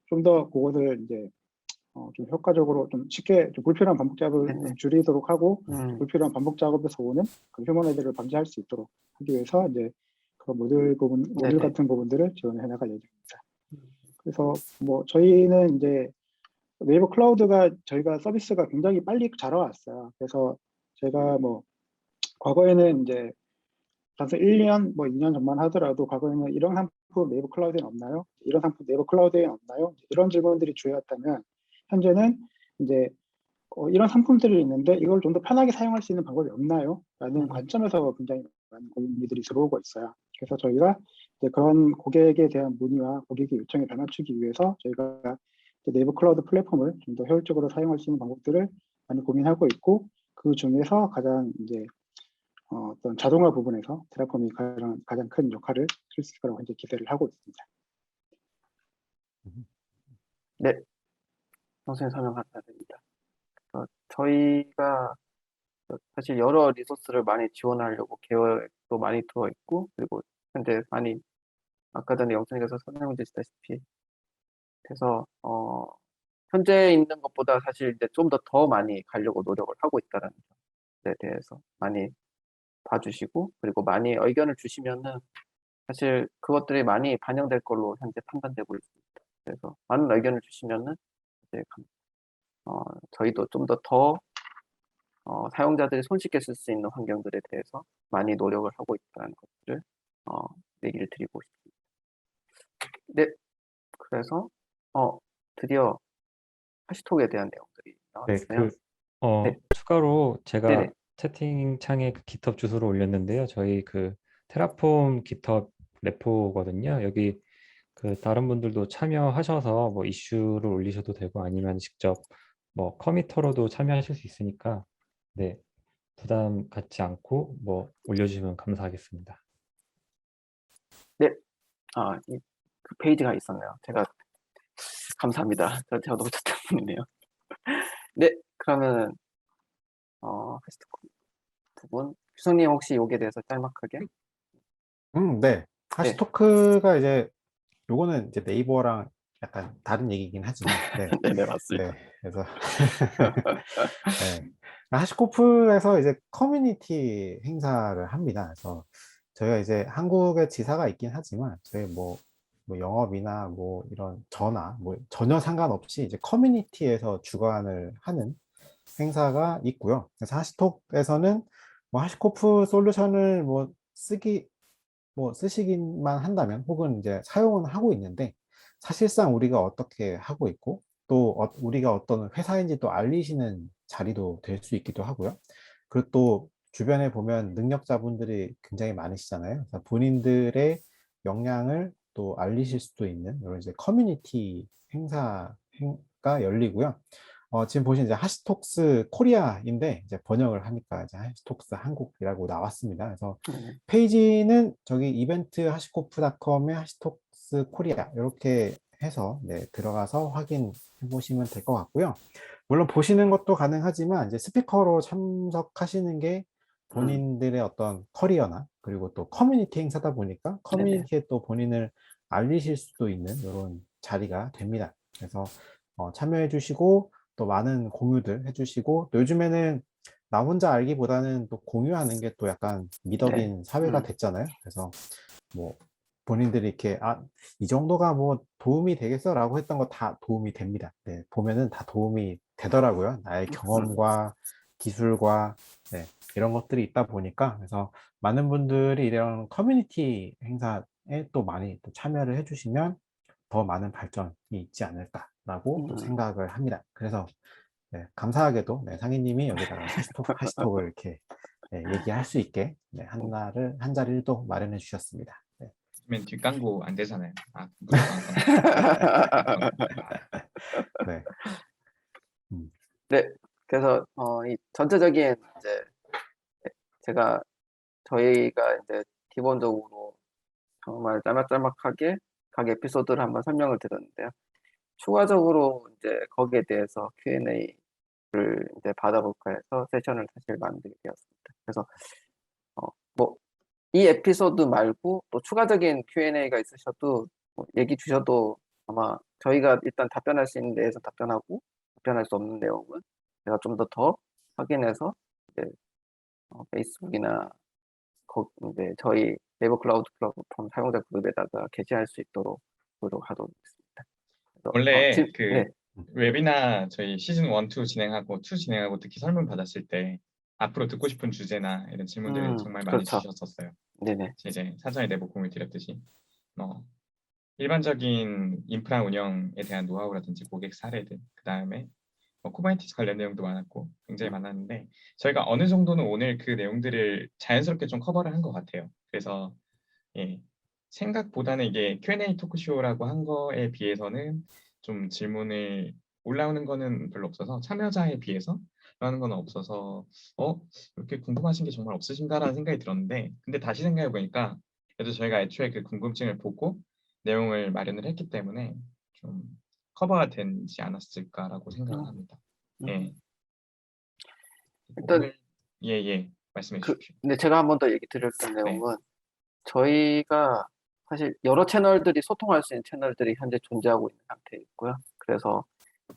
좀 더 그것을 이제 좀 효과적으로 좀 쉽게 좀 불필요한 반복 작업을 네네. 좀 줄이도록 하고 음, 불필요한 반복 작업에서 오는 그 휴먼 에러를 방지할 수 있도록 하기 위해서 이제 그 모듈 네네. 같은 부분들을 지원해 나갈 예정입니다. 그래서 뭐 저희는 이제 네이버 클라우드가 저희가 서비스가 굉장히 빨리 자라왔어요. 그래서 제가 뭐 과거에는 이제 단서 1년 뭐 2년 전만 하더라도 과거에는 이런 상품 네이버 클라우드에 없나요? 이런 상품 네이버 클라우드에 없나요? 이런 질문들이 주였다면 현재는 이제 이런 상품들이 있는데 이걸 좀 더 편하게 사용할 수 있는 방법이 없나요? 라는 관점에서 굉장히 많은 고객들이 들어오고 있어요. 그래서 저희가 이제 그런 고객에 대한 문의와 고객의 요청에 발맞추기 위해서 저희가 이제 네이버 클라우드 플랫폼을 좀 더 효율적으로 사용할 수 있는 방법들을 많이 고민하고 있고 그 중에서 가장 이제 어떤 자동화 부분에서 테라폼이 가장 큰 역할을 할 수 있을 거라고 이제 기대를 하고 있습니다. 네, 선생님 설명 감사드립니다. 저희가 사실 여러 리소스를 많이 지원하려고 계획도 많이 들어 있고, 그리고 현재 많이 아까 전에 영순이께서 설명해 주시다시피 해서 현재 있는 것보다 사실 이제 좀 더 많이 가려고 노력을 하고 있다는 점에 대해서 많이 봐주시고, 그리고 많이 의견을 주시면은 사실 그것들이 많이 반영될 걸로 현재 판단되고 있습니다. 그래서 많은 의견을 주시면은 이제 저희도 좀 더 사용자들이 손쉽게 쓸 수 있는 환경들에 대해서 많이 노력을 하고 있다는 것들을 얘기를 드리고 싶습니다. 네, 그래서 드디어 하시톡에 대한 내용들이 네, 나왔어요. 네, 추가로 제가 네네. 채팅창에 그 GitHub 주소를 올렸는데요. 저희 그 테라폼 GitHub 레포거든요. 여기 그 다른 분들도 참여하셔서 뭐 이슈를 올리셔도 되고 아니면 직접 뭐 커미터로도 참여하실 수 있으니까 네, 부담 갖지 않고 뭐 올려주시면 감사하겠습니다. 그 페이지가 있었네요. 제가 감사합니다. 제가 놓쳤던 분이네요. 네, 그러면 해시토크 두 분, 규성님 혹시 여기에 대해서 짤막하게? 네. 하시토크가 이제 요거는 이제 네이버랑 약간 다른 얘기긴 하지만 네. 네네, 맞습니다. 네. 그래서 네. 하시코프에서 이제 커뮤니티 행사를 합니다. 그래서 저희가 이제 한국에 지사가 있긴 하지만 저희 뭐 영업이나 뭐 이런 전화 뭐 전혀 상관없이 이제 커뮤니티에서 주관을 하는 행사가 있고요. 그래서 하시톡에서는 뭐 하시코프 솔루션을 뭐 쓰시기만 한다면 혹은 이제 사용은 하고 있는데 사실상 우리가 어떻게 하고 있고 또 우리가 어떤 회사인지 또 알리시는 자리도 될 수 있기도 하고요. 그리고 또 주변에 보면 능력자분들이 굉장히 많으시잖아요. 그래서 본인들의 역량을 또 알리실 수도 있는 이런 이제 커뮤니티 행사가 열리고요. 지금 보시는 이제 하시톡스 코리아인데 이제 번역을 하니까 이제 하시톡스 한국이라고 나왔습니다. 그래서 페이지는 저기 이벤트 하시코프닷컴의 하시톡스 코리아 이렇게 해서 네, 들어가서 확인해 보시면 될 것 같고요. 물론 보시는 것도 가능하지만 이제 스피커로 참석하시는 게 본인들의 어떤 커리어나 그리고 또 커뮤니티 행사다 보니까 커뮤니티에 또 본인을 알리실 수도 있는 이런 자리가 됩니다. 그래서 참여해 주시고 또 많은 공유들 해주시고 또 요즘에는 나 혼자 알기보다는 또 공유하는 게 또 약간 미덕인 사회가 됐잖아요. 그래서 뭐 본인들이 이렇게 이 정도가 뭐 도움이 되겠어 라고 했던 거 다 도움이 됩니다. 네, 보면은 다 도움이 되더라고요. 나의 경험과 기술과 네, 이런 것들이 있다 보니까 그래서 많은 분들이 이런 커뮤니티 행사에 또 많이 또 참여를 해주시면 더 많은 발전이 있지 않을까라고 또 생각을 합니다. 그래서 네, 감사하게도 네, 상희님이 여기다가 하시톡을 이렇게 네, 얘기할 수 있게 네, 한 자리를 또 마련해 주셨습니다. 네. 그러면 뒷광고 안 되잖아요. 무조건 한 네. 네, 그래서 이 전체적인 이제 저희가 이제 기본적으로 정말 짤막짤막하게 각 에피소드를 한번 설명을 드렸는데요. 추가적으로 이제 거기에 대해서 Q&A를 이제 받아볼까 해서 세션을 사실 만들게 되었습니다. 그래서 뭐 이 에피소드 말고 또 추가적인 Q&A가 있으셔도 얘기 주셔도 아마 저희가 일단 답변할 수 있는 데에서 답변하고 답변할 수 없는 내용은 제가 좀 더 확인해서 이제 페이스북이나 이제 저희 네이버 클라우드 플랫폼 사용자 그룹에다가 게시할 수 있도록 노력하도록 하겠습니다. 그래서, 원래 네. 웨비나 저희 시즌 1, 2 진행하고 2 진행하고 특히 설문 받았을 때 앞으로 듣고 싶은 주제나 이런 질문들을 정말 많이 그렇죠. 주셨었어요. 네네. 이제 사전에 내부 공유 드렸듯이 일반적인 인프라 운영에 대한 노하우라든지 고객 사례들, 그 다음에 쿠버네티스 관련 내용도 많았고 굉장히 많았는데 저희가 어느 정도는 오늘 그 내용들을 자연스럽게 좀 커버를 한 것 같아요. 그래서 생각보다는 이게 Q&A 토크쇼라고 한 거에 비해서는 좀 질문을 올라오는 거는 별로 없어서 참여자에 비해서 하는 건 없어서 이렇게 궁금하신 게 정말 없으신가라는 생각이 들었는데 근데 다시 생각해 보니까 그래도 저희가 애초에 그 궁금증을 보고 내용을 마련을 했기 때문에 좀 커버가 되지 않았을까라고 생각을 합니다. 일단 말씀해 주십시오. 근데 제가 한 번 더 얘기 드렸던 내용은 저희가 사실 여러 채널들이 소통할 수 있는 채널들이 현재 존재하고 있는 상태에 있고요. 그래서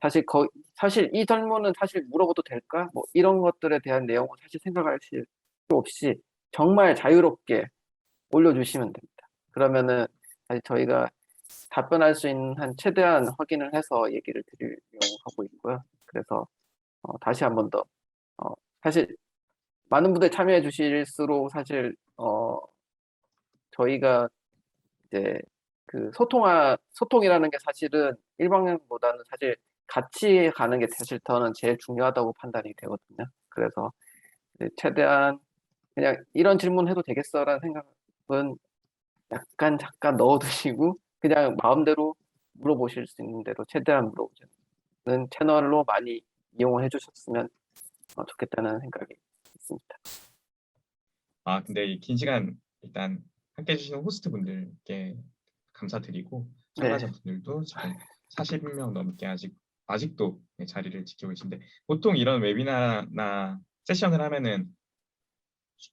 사실 이 질문은 사실 물어봐도 될까? 뭐 이런 것들에 대한 내용은 사실 생각하실 필요 없이 정말 자유롭게 올려주시면 됩니다. 그러면은 사실 저희가 답변할 수 있는 한 최대한 확인을 해서 얘기를 드리려고 하고 있고요. 그래서 다시 한 번 더 사실 많은 분들 참여해 주실수록 사실 저희가 이제 그 소통이라는 게 사실은 일방향보다는 사실 같이 가는 게 사실 저는 제일 중요하다고 판단이 되거든요. 그래서 최대한 그냥 이런 질문 해도 되겠어라는 생각은 약간 잠깐 넣어두시고 그냥 마음대로 물어보실 수 있는 대로 최대한 물어보는 채널로 많이 이용을 해주셨으면 좋겠다는 생각이 있습니다. 아, 근데 이 긴 시간 일단 함께 해주시는 호스트 분들께 감사드리고 네. 참가자분들도 지금 40명 넘게 아직도 자리를 지키고 계신데, 보통 이런 웨비나나 세션을 하면은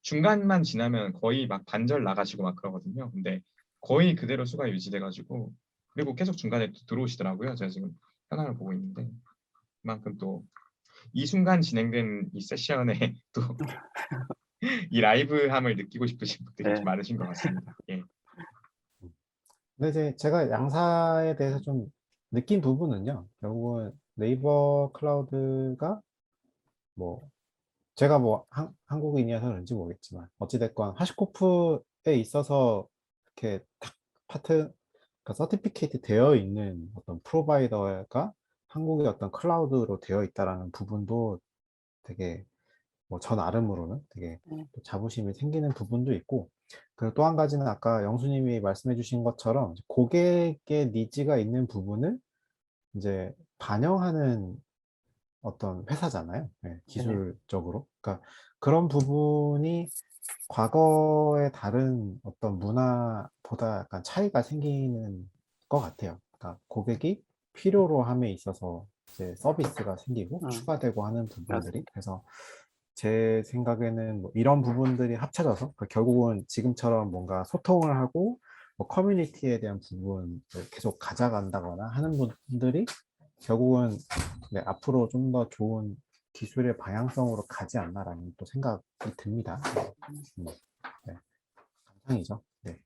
중간만 지나면 거의 막 반절 나가시고 막 그러거든요. 근데 거의 그대로 수가 유지돼가지고, 그리고 계속 중간에 또 들어오시더라고요. 제가 지금 현황을 보고 있는데, 그만큼 또 이 순간 진행된 이 세션에 또 이 라이브함을 느끼고 싶으신 분들이 네. 좀 많으신 것 같습니다. 예. 근데 이제 제가 양사에 대해서 좀 느낀 부분은요. 결국은 네이버 클라우드가 뭐 제가 뭐 한국인이어서 그런지 모르겠지만 어찌됐건 하시코프에 있어서 이렇게 딱 파트 서티피케이트 되어 있는 어떤 프로바이더가 한국의 어떤 클라우드로 되어 있다라는 부분도 되게 뭐 저 나름으로는 되게 또 자부심이 생기는 부분도 있고, 그리고 또 한 가지는 아까 영수님이 말씀해 주신 것처럼 고객의 니즈가 있는 부분을 이제 반영하는 어떤 회사잖아요. 네, 기술적으로. 그러니까 그런 부분이 과거의 다른 어떤 문화보다 약간 차이가 생기는 것 같아요. 그러니까 고객이 필요로 함에 있어서 이제 서비스가 생기고 추가되고 하는 부분들이. 맞습니다. 그래서 제 생각에는 뭐 이런 부분들이 합쳐져서 그러니까 결국은 지금처럼 뭔가 소통을 하고 뭐 커뮤니티에 대한 부분을 계속 가져간다거나 하는 분들이 결국은 네, 앞으로 좀 더 좋은 기술의 방향성으로 가지 않나라는 또 생각이 듭니다. 네, 감상이죠. 네.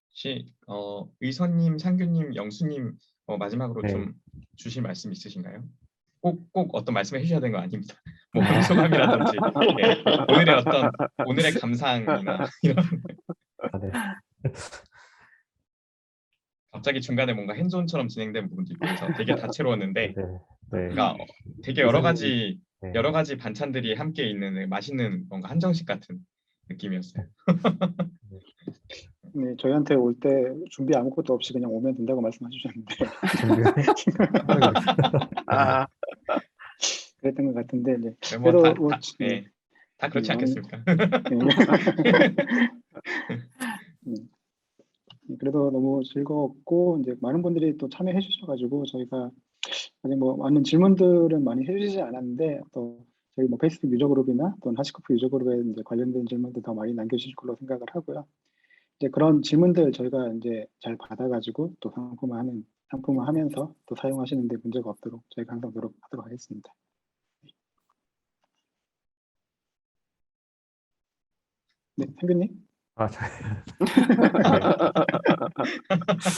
혹시 의선님, 상규님, 영수님 마지막으로 네. 좀 주실 말씀 있으신가요? 꼭 어떤 말씀을 해주셔야 되는 거 아닙니다. 뭐 본인 소감이라든지 오늘의 감상이나 이런. 아, 네. 갑자기 중간에 뭔가 핸즈온처럼 진행된 부분도 있고 해서 되게 다채로웠는데, 네. 네. 그러니까 되게 의사님, 네. 여러 가지 반찬들이 함께 있는 맛있는 뭔가 한정식 같은 느낌이었어요. 네, 저희한테 올 때 준비 아무것도 없이 그냥 오면 된다고 말씀해 주셨는데 아, 그랬던 것 같은데 네. 네, 그래도 뭐 다 그렇지 않겠습니까? 그래도 너무 즐거웠고 이제 많은 분들이 또 참여해 주셔가지고 저희가 아직 뭐 많은 질문들은 많이 해주시지 않았는데 또 저희 뭐 페이스북 유저 그룹이나 또 하시코프 유저 그룹에 이제 관련된 질문도 더 많이 남겨주실 걸로 생각을 하고요. 이제 그런 질문들 저희가 이제 잘 받아가지고 또 상품화하면서 또 사용하시는데 문제가 없도록 저희가 항상 노력하도록 하겠습니다. 네, 상규님. 아,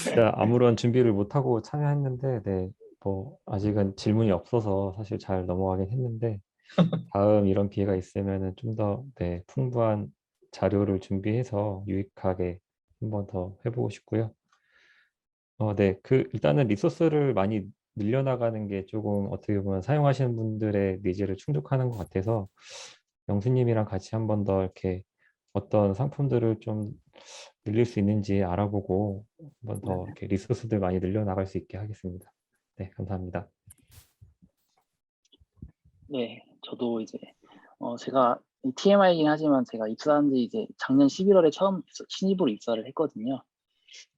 진짜 아무런 준비를 못하고 참여했는데, 네, 뭐, 아직은 질문이 없어서 사실 잘 넘어가긴 했는데, 다음 이런 기회가 있으면은 좀 더, 네, 풍부한 자료를 준비해서 유익하게 한번 더 해보고 싶고요. 네, 일단은 리소스를 많이 늘려나가는 게 조금 어떻게 보면 사용하시는 분들의 니즈를 충족하는 것 같아서 영수님이랑 같이 한번 더 이렇게 어떤 상품들을 좀 늘릴 수 있는지 알아보고 한번 더 이렇게 리소스들 많이 늘려나갈 수 있게 하겠습니다. 네, 감사합니다. 네, 저도 이제 제가 TMI이긴 하지만 제가 입사한 지 이제 작년 11월에 처음 신입으로 입사를 했거든요.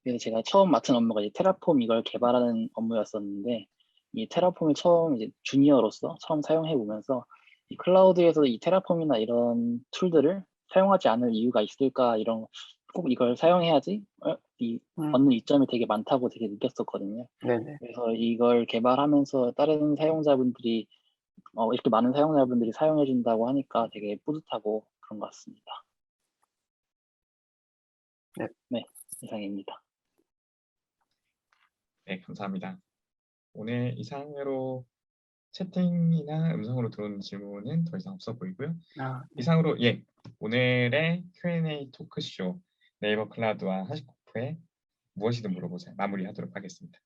그래서 제가 처음 맡은 업무가 이제 테라폼 이걸 개발하는 업무였었는데 이 테라폼을 처음 이제 주니어로서 처음 사용해 보면서 이 클라우드에서 이 테라폼이나 이런 툴들을 사용하지 않을 이유가 있을까, 이런 꼭 이걸 사용해야지 얻는 이점이 되게 많다고 되게 느꼈었거든요. 네네. 그래서 이걸 개발하면서 다른 사용자분들이 이렇게 많은 사용자분들이 사용해 준다고 하니까 되게 뿌듯하고 그런 것 같습니다. 네, 이상입니다. 네, 감사합니다. 오늘 이상으로 채팅이나 음성으로 들어오는 질문은 더 이상 없어 보이고요. 이상으로 오늘의 Q&A 토크쇼 네이버 클라우드와 하시코프의 무엇이든 물어보자 마무리하도록 하겠습니다.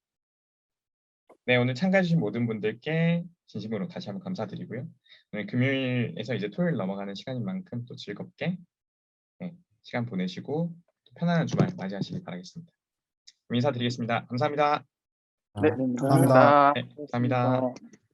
네, 오늘 참가해주신 모든 분들께 진심으로 다시 한번 감사드리고요. 오늘 금요일에서 이제 토요일 넘어가는 시간인 만큼 또 즐겁게 시간 보내시고 편안한 주말 맞이하시길 바라겠습니다. 인사드리겠습니다. 감사합니다. 네, 감사합니다. 감사합니다. 네, 감사합니다. 고맙습니다.